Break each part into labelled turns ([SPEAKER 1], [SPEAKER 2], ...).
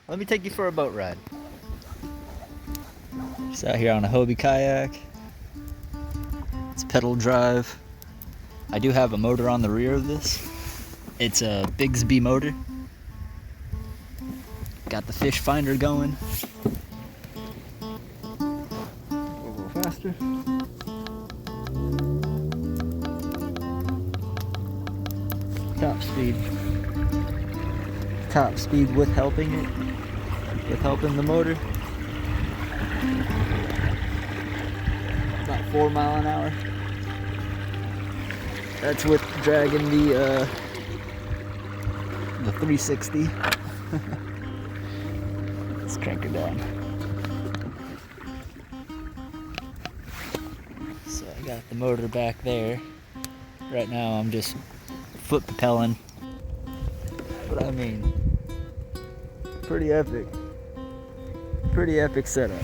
[SPEAKER 1] Let me take you for a boat ride. Just out here on a Hobie kayak. It's pedal drive. I do have a motor on the rear of this. It's a Bigsby motor. Got the fish finder going.
[SPEAKER 2] A little faster.
[SPEAKER 1] Top speed. Top speed with helping it. With helping the motor. About 4 miles an hour. That's with dragging the 360. Let's crank her down. So I got the motor back there. Right now I'm just foot propelling. But I mean, pretty epic. Pretty epic setup.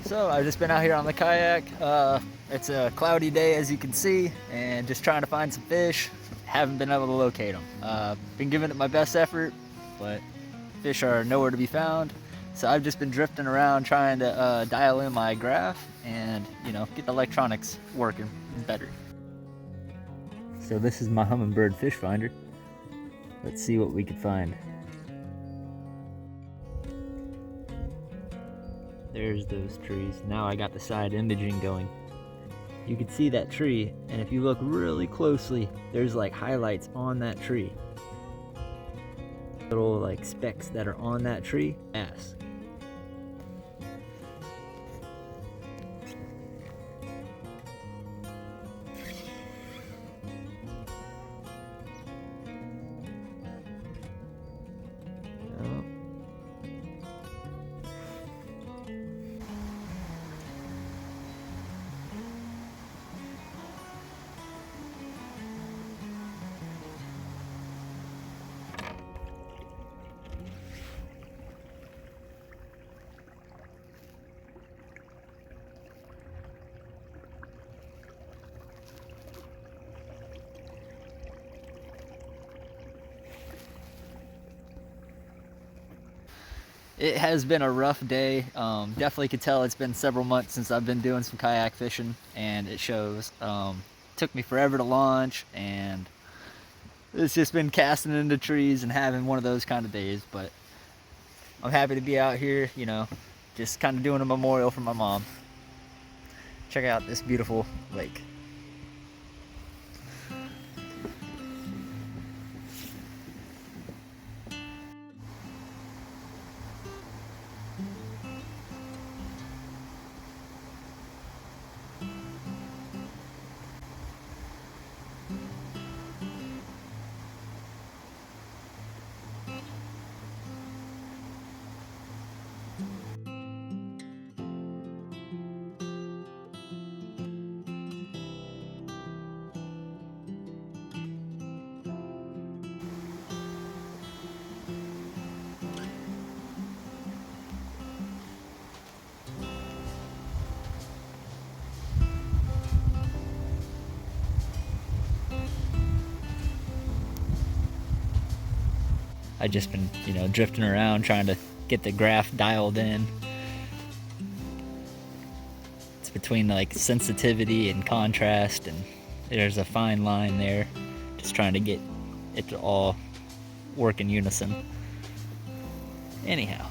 [SPEAKER 1] So I've just been out here on the kayak. It's a cloudy day, as you can see, and just trying to find some fish. Haven't been able to locate them. Been giving it my best effort, but fish are nowhere to be found. So I've just been drifting around trying to dial in my graph and, you know, get the electronics working better. So this is my Hummingbird fish finder. Let's see what we can find. There's those trees. Now I got the side imaging going. You can see that tree, and if you look really closely, there's like highlights on that tree. Little like specks that are on that tree. Bass. It has been a rough day. Definitely could tell it's been several months since I've been doing some kayak fishing, and it shows. Took me forever to launch, and it's just been casting into trees and having one of those kind of days. But I'm happy to be out here, you know, just kind of doing a memorial for my mom. Check out this beautiful lake. I've just been, you know, drifting around trying to get the graph dialed in. It's between like sensitivity and contrast, and there's a fine line there. Just trying to get it to all work in unison. Anyhow.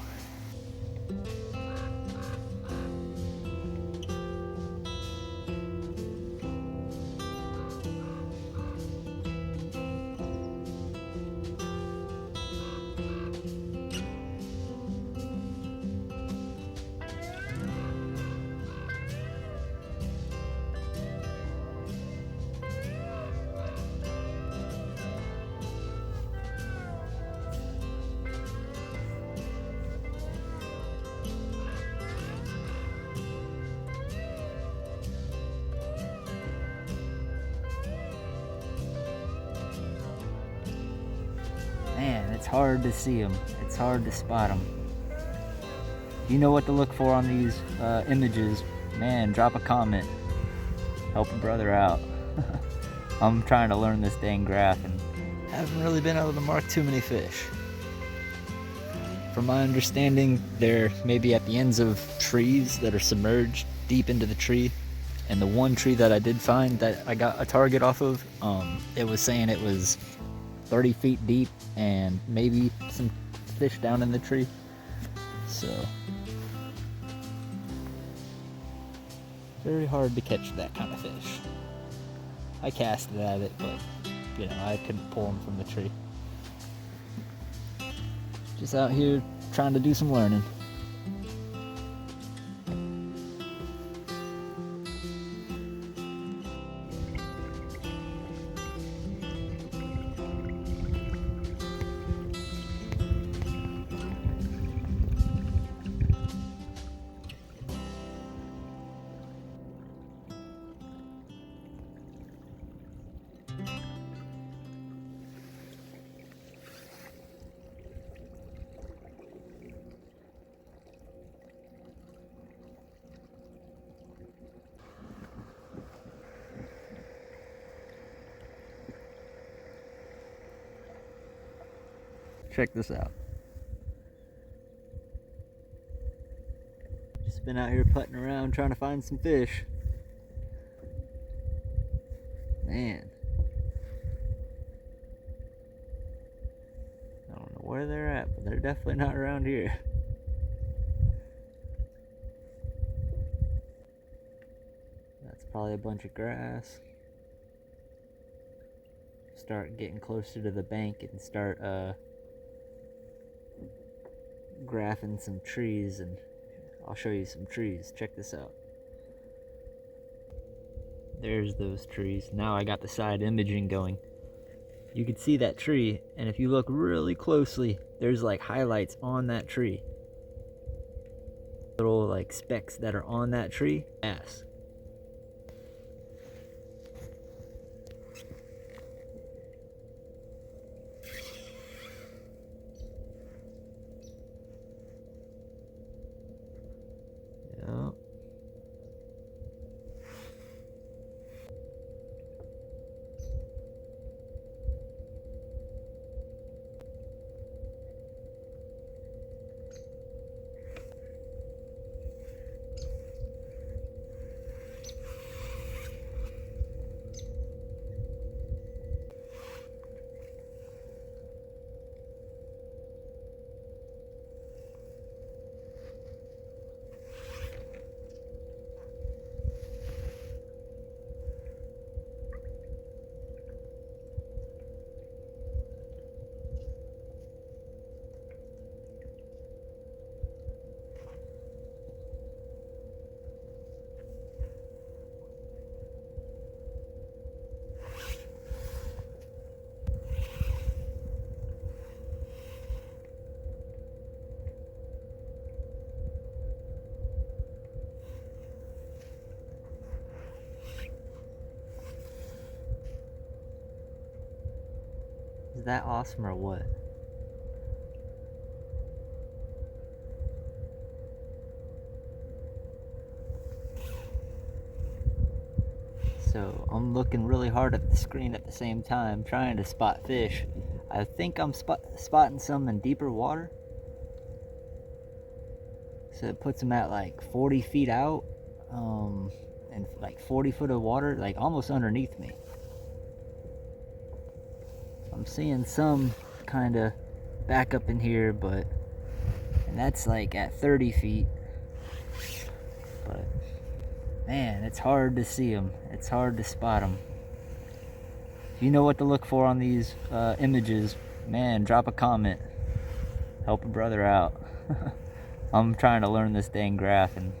[SPEAKER 1] it's hard to see them. It's hard to spot them. If you know what to look for on these images, man, drop a comment. Help a brother out. I'm trying to learn this dang graph and haven't really been able to mark too many fish. From my understanding, they're maybe at the ends of trees that are submerged deep into the tree. And the one tree that I did find that I got a target off of, it was saying it was 30 feet deep and maybe some fish down in the tree. So, very hard to catch that kind of fish. I casted at it, but you know, I couldn't pull them from the tree. Just out here trying to do some learning. Check this out. Just been out here putting around trying to find some fish. Man. I don't know where they're at, but they're definitely not around here. That's probably a bunch of grass. Start getting closer to the bank and start graphing some trees, and I'll show you some trees. Check this out. There's those trees. Now I got the side imaging going. You can see that tree, and if you look really closely, there's like highlights on that tree. Little like specks that are on that tree. Bass. Yeah. Is that awesome or what? So I'm looking really hard at the screen at the same time, trying to spot fish. I think I'm spotting some in deeper water. So it puts them at like 40 feet out, and like 40 foot of water, like almost underneath me. I'm seeing some kind of back up in here, and that's like at 30 feet. But man, it's hard to see them. It's hard to spot them. If you know what to look for on these images, man, drop a comment. Help a brother out. I'm trying to learn this dang graph, and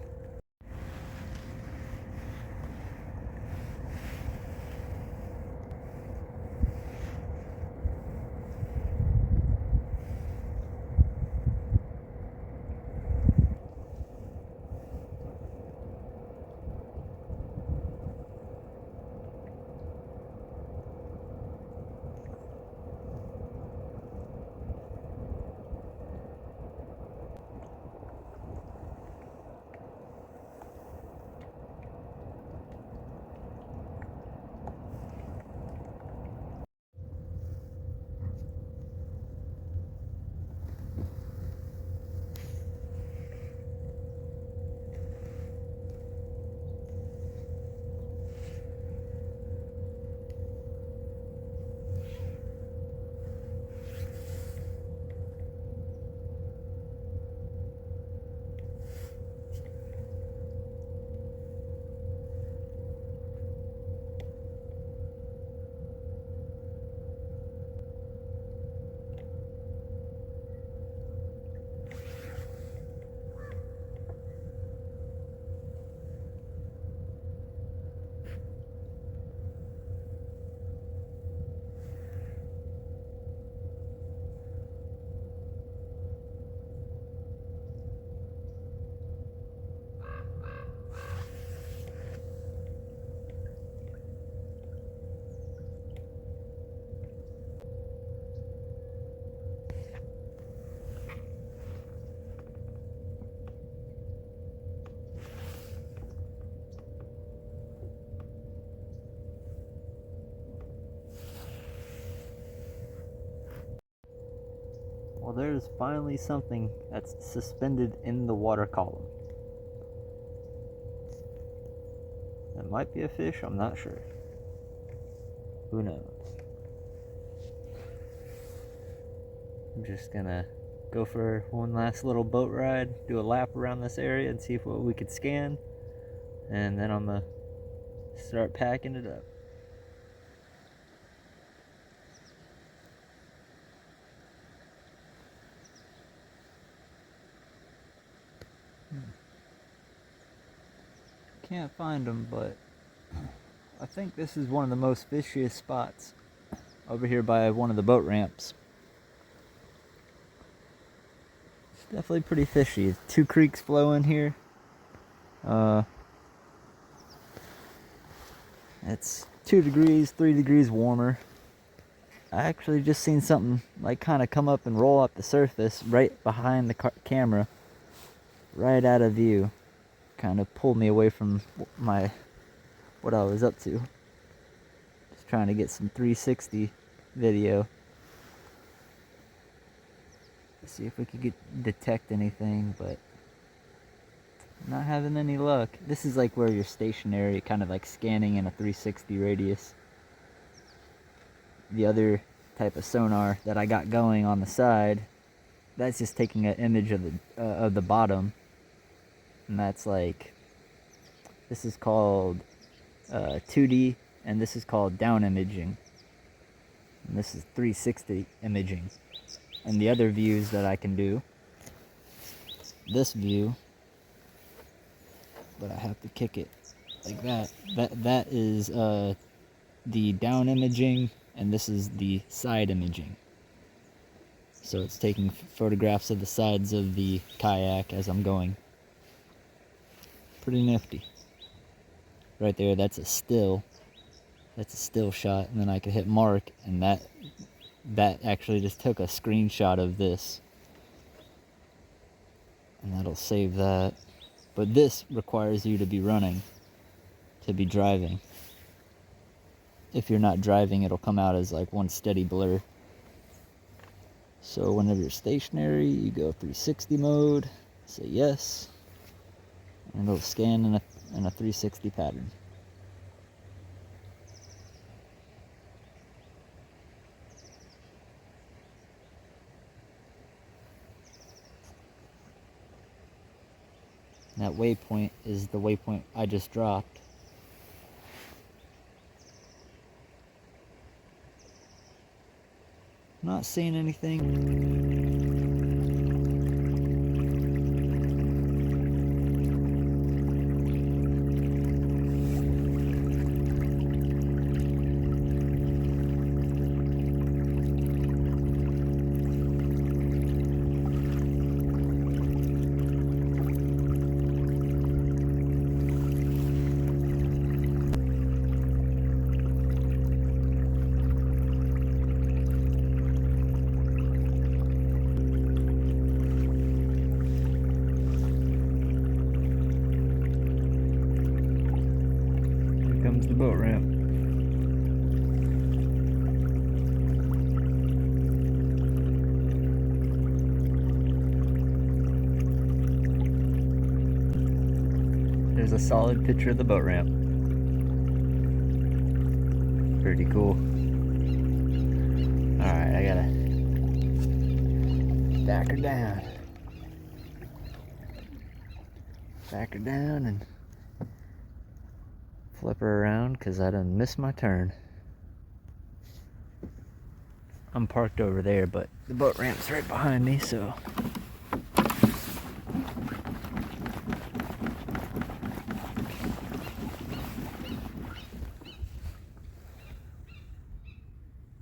[SPEAKER 1] Well, there's finally something that's suspended in the water column. It might be a fish, I'm not sure. Who knows? I'm just gonna go for one last little boat ride, do a lap around this area and see if what we could scan, and then I'm gonna start packing it up. Can't find them, but I think this is one of the most fishiest spots over here by one of the boat ramps. It's definitely pretty fishy. Two creeks flow in here. It's 2 degrees, 3 degrees warmer. I actually just seen something like kind of come up and roll up the surface right behind the camera, right out of view. Kind of pulled me away from what I was up to. Just trying to get some 360 video. Let's see if we could detect anything, but not having any luck. This is like where you're stationary, kind of like scanning in a 360 radius. The other type of sonar that I got going on the side, that's just taking an image of the bottom. And that's like, this is called 2D, and this is called down imaging. And this is 360 imaging. And the other views that I can do, this view, but I have to kick it like that. That is the down imaging, and this is the side imaging. So it's taking photographs of the sides of the kayak as I'm going. Pretty nifty. Right there, that's a still. That's a still shot, and then I could hit mark, and that actually just took a screenshot of this. And that'll save that. But this requires you to be running, to be driving. If you're not driving, it'll come out as like one steady blur. So whenever you're stationary, you go 360 mode, say yes, and it'll scan in a 360 pattern. And that waypoint is the waypoint I just dropped. Not seeing anything. Comes the boat ramp. There's a solid picture of the boat ramp. Pretty cool. Alright, I gotta back her down. Back her down and flip her around because I done missed my turn. I'm parked over there, but the boat ramp's right behind me, so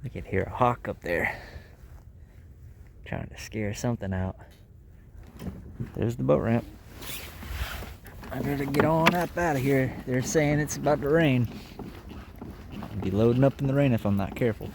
[SPEAKER 1] I could hear a hawk up there trying to scare something out. There's the boat ramp. I better get on up out of here. They're saying it's about to rain. I'll be loading up in the rain if I'm not careful.